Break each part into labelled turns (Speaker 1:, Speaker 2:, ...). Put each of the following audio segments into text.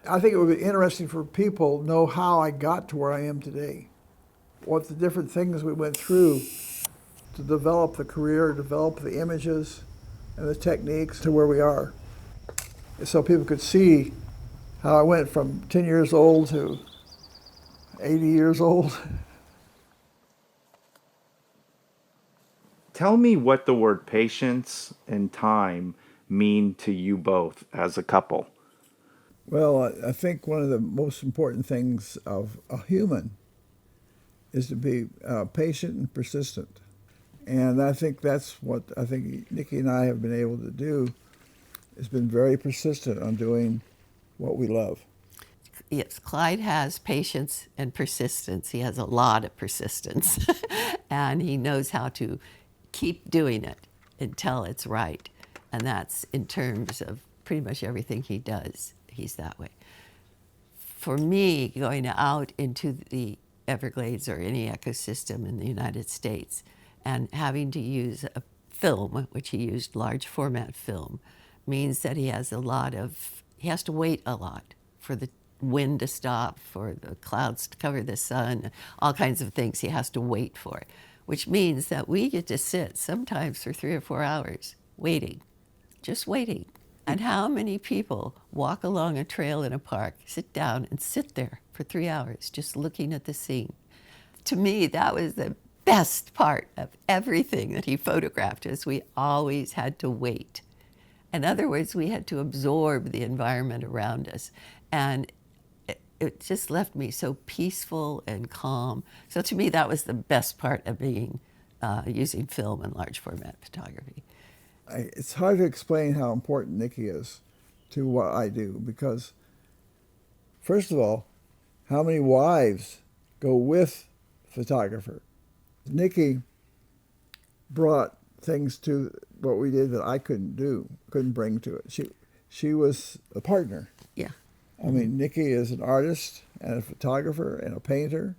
Speaker 1: I think it would be interesting for people to know how I got to where I am today, what the different things we went through to develop the career, develop the images and the techniques to where we are. So people could see how I went from 10 years old to 80 years old.
Speaker 2: Tell me what the word patience and time mean to you both as a couple.
Speaker 1: Well, I think one of the most important things of a human is to be patient and persistent. And I think that's what I think Niki and I have been able to do, has been very persistent on doing what we love.
Speaker 3: Yes, Clyde has patience and persistence. He has a lot of persistence. And he knows how to keep doing it until it's right. And that's in terms of pretty much everything he does. He's that way. For me, going out into the Everglades or any ecosystem in the United States and having to use a film, which he used large format film, means that he has to wait a lot for the wind to stop, for the clouds to cover the sun, all kinds of things he has to wait for, which means that we get to sit sometimes for 3 or 4 hours waiting, just waiting. And how many people walk along a trail in a park, sit down and sit there for 3 hours just looking at the scene? To me, that was the best part of everything that he photographed, is we always had to wait. In other words, we had to absorb the environment around us. And it just left me so peaceful and calm. So to me, that was the best part of being using film and large format photography.
Speaker 1: It's hard to explain how important Niki is to what I do, because first of all, how many wives go with photographer? Niki brought things to what we did that I couldn't bring to it. She was a partner.
Speaker 3: Yeah.
Speaker 1: I mean, Niki is an artist and a photographer and a painter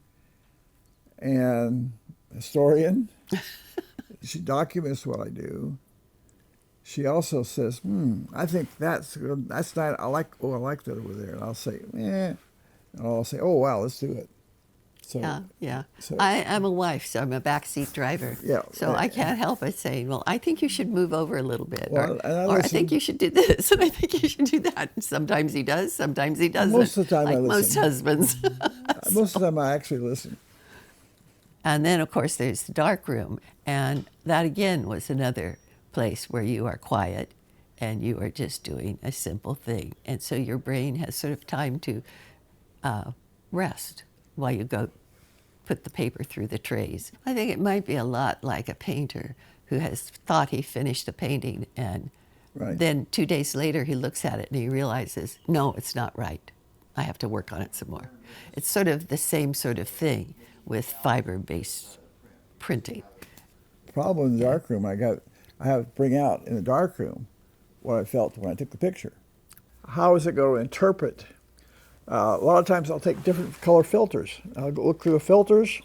Speaker 1: and a historian. She documents what I do. She also says, I think that's good. That's not, I like that over there. And I'll say, And I'll say, oh, wow, let's do it. So,
Speaker 3: Yeah.
Speaker 1: So,
Speaker 3: I'm a wife, so I'm a backseat driver.
Speaker 1: Yeah.
Speaker 3: So I can't help but saying, well, I think you should move over a little bit.
Speaker 1: Well,
Speaker 3: or I think you should do this, and I think you should do that. And sometimes he does, sometimes he doesn't.
Speaker 1: Most of the time
Speaker 3: like
Speaker 1: I listen.
Speaker 3: most husbands.
Speaker 1: Most of the time I actually listen.
Speaker 3: And then, of course, there's the darkroom. And that, again, was another place where you are quiet and you are just doing a simple thing. And so your brain has sort of time to rest while you go put the paper through the trays. I think it might be a lot like a painter who has thought he finished a painting, and then 2 days later he looks at it and he realizes, no, it's not right. I have to work on it some more. It's sort of the same sort of thing with fiber-based printing.
Speaker 1: The problem in the darkroom, I have to bring out in the darkroom what I felt when I took the picture. How is it going to interpret? A lot of times I'll take different color filters. I'll go look through the filters,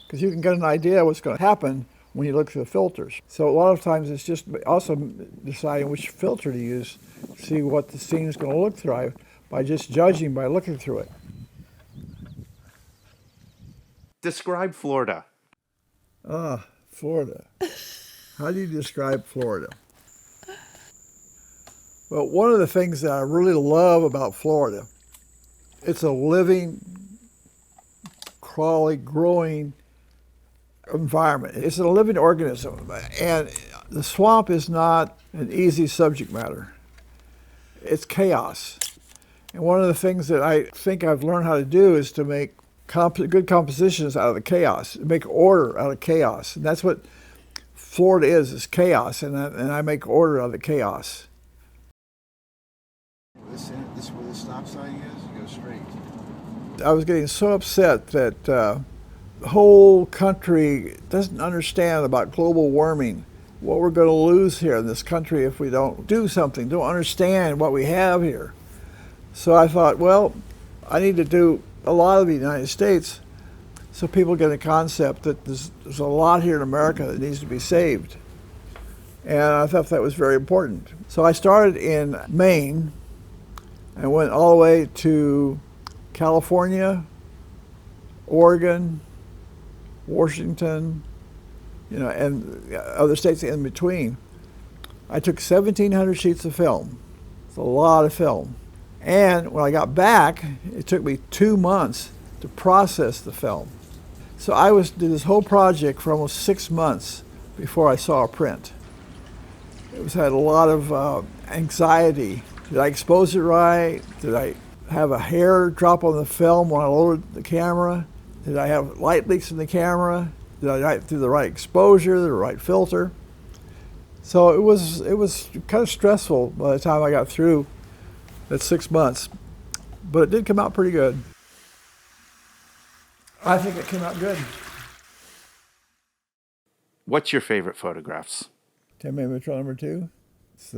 Speaker 1: because you can get an idea what's going to happen when you look through the filters. So a lot of times it's just also deciding which filter to use, see what the scene is going to look through by just judging by looking through it.
Speaker 2: Describe Florida.
Speaker 1: Florida. How do you describe Florida? Well, one of the things that I really love about Florida, it's a living, crawling, growing environment. It's a living organism, and the swamp is not an easy subject matter. It's chaos. And one of the things that I think I've learned how to do is to make good compositions out of the chaos, make order out of chaos. And that's what Florida is chaos, and I make order out of the chaos.
Speaker 4: This is where the stop sign is? You go straight.
Speaker 1: I was getting so upset that the whole country doesn't understand about global warming, what we're going to lose here in this country if we don't do something, don't understand what we have here. So I thought, well, I need to do a lot of the United States so people get a concept that there's a lot here in America that needs to be saved. And I thought that was very important. So I started in Maine, I went all the way to California, Oregon, Washington, and other states in between. I took 1,700 sheets of film. It's a lot of film. And when I got back, it took me 2 months to process the film. So I did this whole project for almost 6 months before I saw a print. It had a lot of anxiety. Did I expose it right? Did I have a hair drop on the film when I loaded the camera? Did I have light leaks in the camera? Did I do the right exposure, the right filter? So it was kind of stressful by the time I got through that 6 months, but it did come out pretty good. I think it came out good.
Speaker 2: What's your favorite photographs?
Speaker 1: 10mm number 2. It's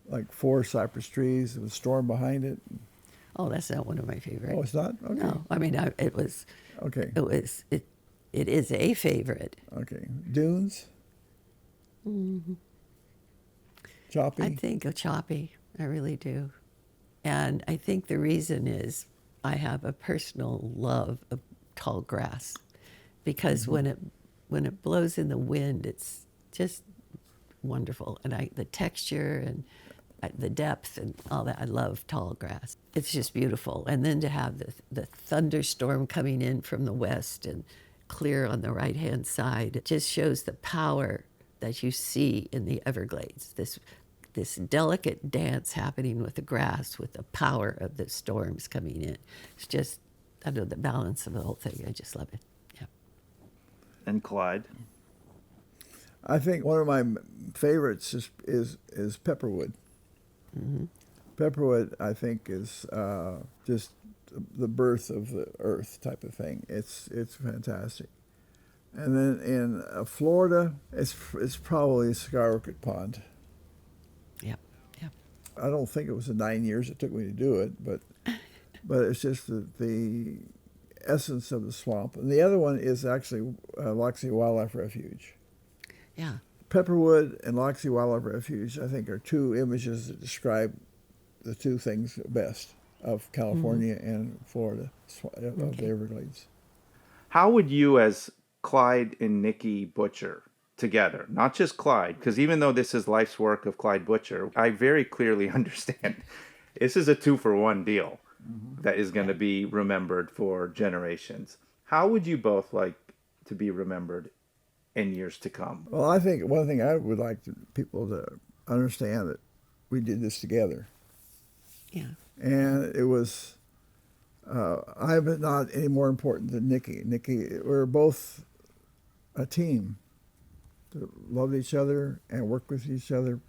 Speaker 1: like 4 cypress trees with a storm behind it.
Speaker 3: Oh, that's not one of my favorites.
Speaker 1: Oh, it's not? Okay.
Speaker 3: No, I mean,
Speaker 1: Okay.
Speaker 3: It is a favorite.
Speaker 1: Okay. Dunes?
Speaker 3: Mm-hmm.
Speaker 1: Choppy?
Speaker 3: I think of choppy. I really do. And I think the reason is I have a personal love of tall grass, because when it blows in the wind, it's just wonderful. And the texture and the depth and all that. I love tall grass. It's just beautiful. And then to have the thunderstorm coming in from the west and clear on the right-hand side, it just shows the power that you see in the Everglades. This delicate dance happening with the grass, with the power of the storms coming in. It's just, I don't know, the balance of the whole thing. I just love it. Yeah.
Speaker 2: And Clyde?
Speaker 1: I think one of my favorites is pepperwood.
Speaker 3: Mm-hmm.
Speaker 1: Pepperwood, I think, is just the birth of the earth type of thing. It's fantastic. And then in Florida, it's probably Skyrocket Pond.
Speaker 3: Yep. Yep.
Speaker 1: I don't think it was the 9 years it took me to do it, but it's just the essence of the swamp. And the other one is actually Loxie Wildlife Refuge.
Speaker 3: Yeah.
Speaker 1: Pepperwood and Loxie Wildlife Refuge, I think, are 2 images that describe the 2 things best of California and Florida, of the Everglades.
Speaker 2: How would you, as Clyde and Niki Butcher together, not just Clyde, because even though this is life's work of Clyde Butcher, I very clearly understand this is a 2-for-1 deal that is going to be remembered for generations. How would you both like to be remembered in years to come?
Speaker 1: Well, I think one thing I would like people to understand that we did this together.
Speaker 3: Yeah.
Speaker 1: And it was, I'm not any more important than Niki. Niki, we're both a team that loved each other and worked with each other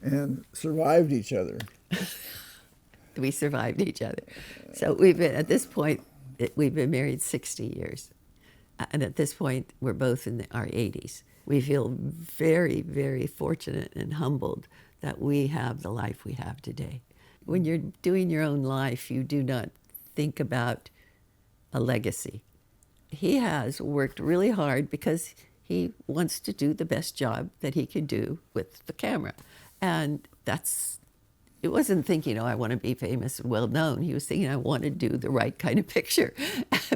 Speaker 1: and survived each other.
Speaker 3: We survived each other. So we've been, at this point, we've been married 60 years. And at this point, we're both in our 80s. We feel very, very fortunate and humbled that we have the life we have today. When you're doing your own life, you do not think about a legacy. He has worked really hard because he wants to do the best job that he can do with the camera. And it wasn't thinking, I want to be famous and well known. He was thinking, I want to do the right kind of picture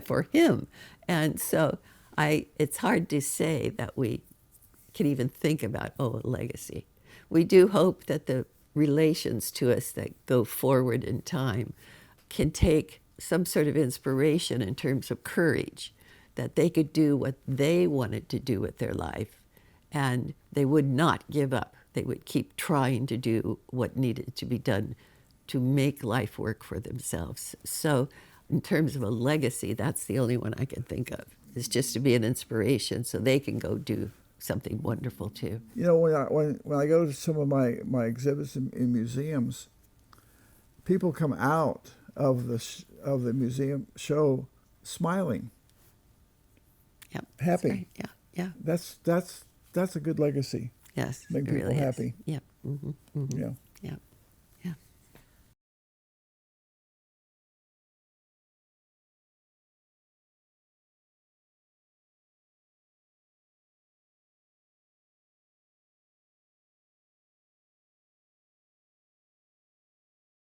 Speaker 3: for him. And so it's hard to say that we can even think about, a legacy. We do hope that the relations to us that go forward in time can take some sort of inspiration in terms of courage, that they could do what they wanted to do with their life, and they would not give up. They would keep trying to do what needed to be done to make life work for themselves. So in terms of a legacy, that's the only one I can think of, is just to be an inspiration so they can go do something wonderful too.
Speaker 1: When I go to some of my exhibits in museums, people come out of the museum show smiling.
Speaker 3: Yep.
Speaker 1: Happy.
Speaker 3: Right. Yeah. Yeah.
Speaker 1: That's a good legacy.
Speaker 3: Yes.
Speaker 1: Make
Speaker 3: it
Speaker 1: people
Speaker 3: really is.
Speaker 1: happy.
Speaker 3: Yep. Mm-hmm. Mm-hmm.
Speaker 1: Yeah.